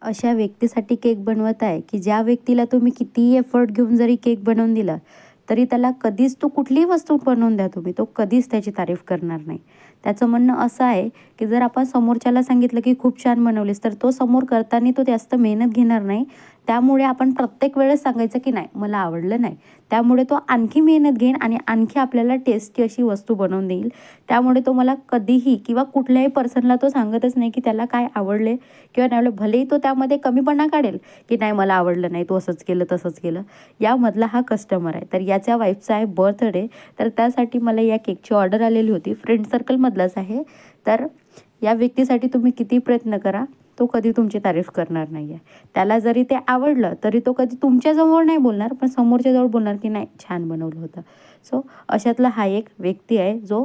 अशा व्यक्तीसाठी केक बनवत आहे की ज्या व्यक्तीला तुम्ही कितीही एफर्ट घेऊन जरी केक बनवून दिला तरी त्याला कधीच तो कुठलीही वस्तू बनवून द्या तुम्ही, तो कधीच त्याची तारीफ करणार नाही. त्याचं म्हणणं असं आहे की जर आपण समोरच्याला सांगितलं की खूप छान बनवलीस, तर तो समोर करताना तो जास्त मेहनत घेणार नाही. त्यामुळे आपण प्रत्येक वेळेस सांगायचं की नाही मला आवडलं नाही. त्यामुळे तो आणखी मेहनत घेईन आणि आणखी आपल्याला टेस्टी अशी वस्तू बनवून देईल. त्यामुळे तो मला कधीही किंवा कुठल्याही पर्सनला तो सांगतच नाही की त्याला काय आवडले किंवा नाही आवडलं. भलेही तो त्यामध्ये कमीपणा काढेल की नाही मला आवडलं नाही, तू असंच केलं तसंच केलं. यामधला हा कस्टमर आहे. तर याच्या वाईफचा आहे बर्थडे, तर त्यासाठी मला या केकची ऑर्डर आलेली होती. फ्रेंड सर्कलमधलाच आहे. तर या व्यक्तीसाठी तुम्ही किती प्रयत्न करा, तो कधी तुमची तारीफ करणार नाही आहे. त्याला जरी ते आवडलं तरी तो कधी तुमच्याजवळ नाही बोलणार, पण समोरच्याजवळ बोलणार की नाही छान बनवलं होतं. सो अशातला हा एक व्यक्ती आहे जो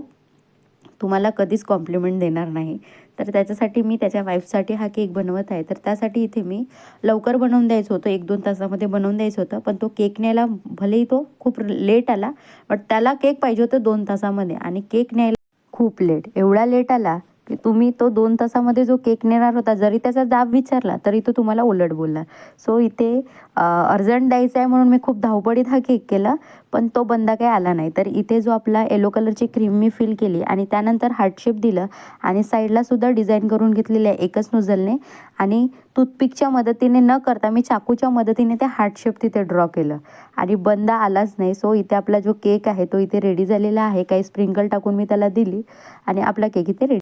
तुम्हाला कधीच कॉम्प्लिमेंट देणार नाही. तर त्याच्यासाठी मी त्याच्या वाईफसाठी हा केक बनवत आहे. तर त्यासाठी इथे मी लवकर बनवून द्यायचं होतं, 1-2 तासामध्ये बनवून द्यायचं होतं. पण तो केक न्यायला भलेही तो खूप लेट आला, बट त्याला केक पाहिजे होतं 2 तासामध्ये आणि केक न्यायला खूप लेट. एवढा लेट आला की तुम्ही तो 2 तासामध्ये जो केक नेणार होता, जरी त्याचा जाब विचारला तरी तो तुम्हाला उलट बोलला. सो इथे अर्जंट द्यायचं आहे म्हणून मी खूप धावपळीत हा केक केला, पण तो बंदा काही आला नाही. तर इथे जो आपला येलो कलरची क्रीम मी फिल केली आणि त्यानंतर हार्ट शेप दिलं आणि साईडला सुद्धा डिझाईन करून घेतलेली आहे एकच नोझलने आणि टूथपिकच्या मदतीने न करता मी चाकूच्या मदतीने ते हार्ट शेप तिथे ड्रॉ केलं आणि बंदा आलाच नाही. सो इथे आपला जो केक आहे तो इथे रेडी झालेला आहे. काही स्प्रिंकल टाकून मी त्याला दिली आणि आपला केक इथे रेडी.